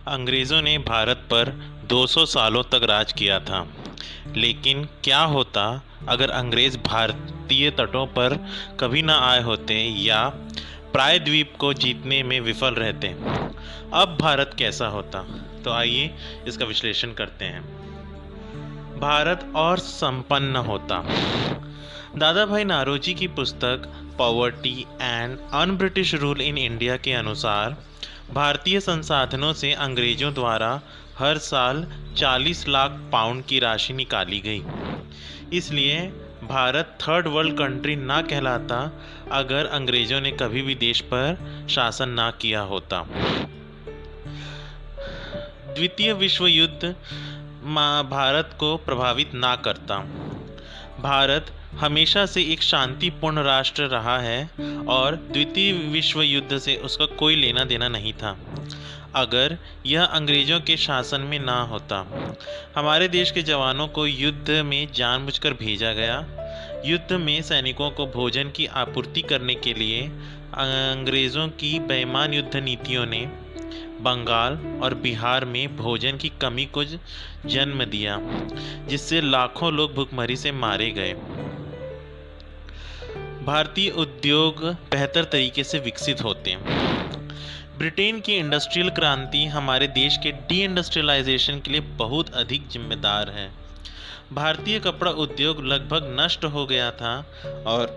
अंग्रेज़ों ने भारत पर 200 सालों तक राज किया था। लेकिन क्या होता अगर अंग्रेज़ भारतीय तटों पर कभी न आए होते या प्रायद्वीप को जीतने में विफल रहते? अब भारत कैसा होता? तो आइए इसका विश्लेषण करते हैं। भारत और संपन्न होता। दादा भाई नारोजी की पुस्तक poverty and un British rule in India के अनुसार भारतीय संसाधनों से अंग्रेजों द्वारा हर साल 40 लाख पाउंड की राशि निकाली गई। इसलिए भारत थर्ड वर्ल्ड कंट्री ना कहलाता अगर अंग्रेजों ने कभी भी देश पर शासन ना किया होता। द्वितीय विश्व युद्ध भारत को प्रभावित ना करता। भारत हमेशा से एक शांतिपूर्ण राष्ट्र रहा है और द्वितीय विश्व युद्ध से उसका कोई लेना देना नहीं था। अगर यह अंग्रेजों के शासन में ना होता, हमारे देश के जवानों को युद्ध में जानबूझकर भेजा गया। युद्ध में सैनिकों को भोजन की आपूर्ति करने के लिए अंग्रेज़ों की बेईमान युद्ध नीतियों ने बंगाल और बिहार में भोजन की कमी को जन्म दिया, जिससे लाखों लोग भूखमरी से मारे गए। भारतीय उद्योग बेहतर तरीके से विकसित होते हैं। ब्रिटेन की इंडस्ट्रियल क्रांति हमारे देश के डी इंडस्ट्रियलाइजेशन के लिए बहुत अधिक जिम्मेदार है। भारतीय कपड़ा उद्योग लगभग नष्ट हो गया था और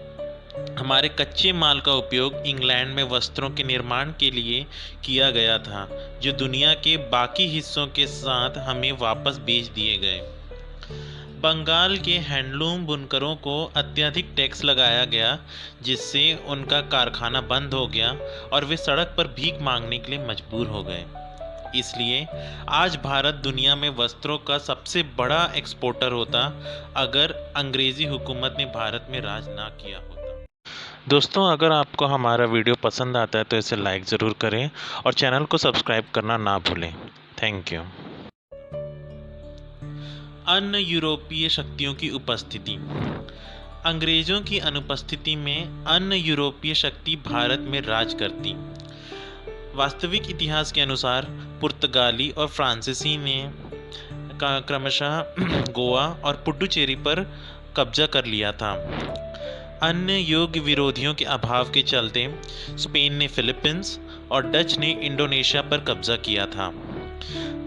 हमारे कच्चे माल का उपयोग इंग्लैंड में वस्त्रों के निर्माण के लिए किया गया था, जो दुनिया के बाकी हिस्सों के साथ हमें वापस बेच दिए गए। बंगाल के हैंडलूम बुनकरों को अत्यधिक टैक्स लगाया गया, जिससे उनका कारखाना बंद हो गया और वे सड़क पर भीख मांगने के लिए मजबूर हो गए। इसलिए आज भारत दुनिया में वस्त्रों का सबसे बड़ा एक्सपोर्टर होता अगर अंग्रेजी हुकूमत ने भारत में राज ना किया होता। दोस्तों, अगर आपको हमारा वीडियो पसंद आता है तो इसे लाइक ज़रूर करें और चैनल को सब्सक्राइब करना ना भूलें। Thank you. अन्य यूरोपीय शक्तियों की उपस्थिति। अंग्रेजों की अनुपस्थिति में अन्य यूरोपीय शक्ति भारत में राज करती। वास्तविक इतिहास के अनुसार पुर्तगाली और फ्रांसीसी ने क्रमशः गोवा और पुडुचेरी पर कब्जा कर लिया था। अन्य योग्य विरोधियों के अभाव के चलते स्पेन ने फिलीपींस और डच ने इंडोनेशिया पर कब्जा किया था।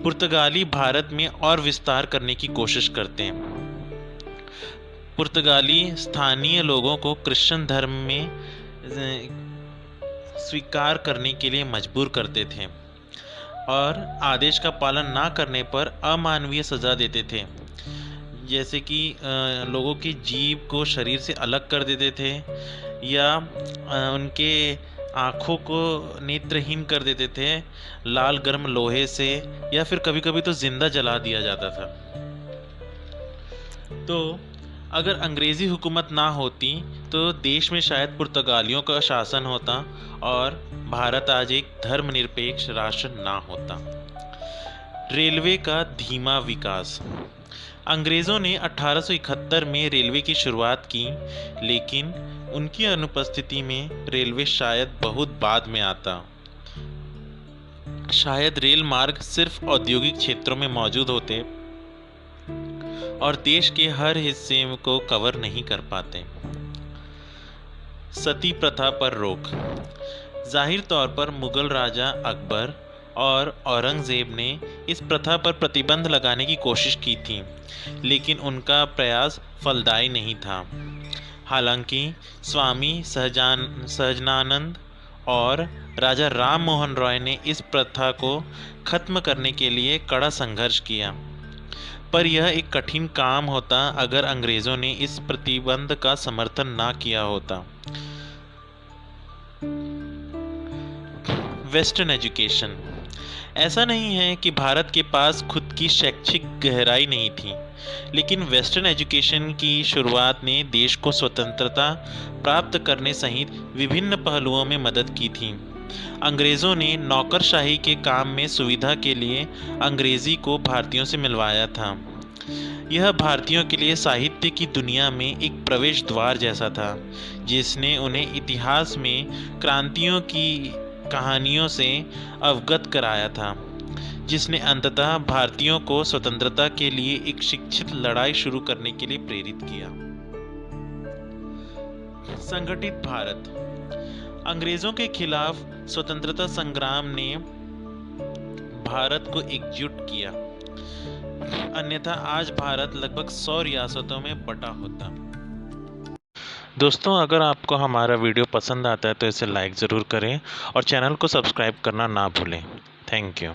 पुर्तगाली भारत में और विस्तार करने की कोशिश करते हैं। पुर्तगाली स्थानीय लोगों को क्रिश्चियन धर्म में स्वीकार करने के लिए मजबूर करते थे और आदेश का पालन ना करने पर अमानवीय सज़ा देते थे, जैसे कि लोगों की जीभ को शरीर से अलग कर देते थे या उनके आँखों को नेत्रहीन कर देते थे लाल गर्म लोहे से, या फिर कभी कभी तो जिंदा जला दिया जाता था। तो अगर अंग्रेज़ी हुकूमत ना होती तो देश में शायद पुर्तगालियों का शासन होता और भारत आज एक धर्मनिरपेक्ष राष्ट्र ना होता। रेलवे का धीमा विकास। अंग्रेज़ों ने 1871 में रेलवे की शुरुआत की, लेकिन उनकी अनुपस्थिति में रेलवे शायद बहुत बाद में आता। शायद रेल मार्ग सिर्फ औद्योगिक क्षेत्रों में मौजूद होते और देश के हर हिस्से को कवर नहीं कर पाते। सती प्रथा पर रोक। जाहिर तौर पर मुगल राजा अकबर और औरंगज़ेब ने इस प्रथा पर प्रतिबंध लगाने की कोशिश की थी, लेकिन उनका प्रयास फलदायी नहीं था। हालांकि स्वामी सहजानंद और राजा राम मोहन रॉय ने इस प्रथा को खत्म करने के लिए कड़ा संघर्ष किया, पर यह एक कठिन काम होता अगर अंग्रेज़ों ने इस प्रतिबंध का समर्थन ना किया होता। Western education. ऐसा नहीं है कि भारत के पास खुद की शैक्षिक गहराई नहीं थी, लेकिन वेस्टर्न एजुकेशन की शुरुआत ने देश को स्वतंत्रता प्राप्त करने सहित विभिन्न पहलुओं में मदद की थी। अंग्रेज़ों ने नौकरशाही के काम में सुविधा के लिए अंग्रेज़ी को भारतीयों से मिलवाया था। यह भारतीयों के लिए साहित्य की दुनिया में एक प्रवेश द्वार जैसा था, जिसने उन्हें इतिहास में क्रांतियों की कहानियों से अवगत कराया था। जिसने अंततः भारतीयों को स्वतंत्रता के लिए एक शिक्षित लड़ाई शुरू करने के लिए प्रेरित किया। संगठित भारत। अंग्रेजों के खिलाफ स्वतंत्रता संग्राम ने भारत को एकजुट किया, अन्यथा आज भारत लगभग 100 रियासतों में बटा होता। दोस्तों, अगर आपको हमारा वीडियो पसंद आता है तो इसे लाइक ज़रूर करें और चैनल को सब्सक्राइब करना ना भूलें। Thank you.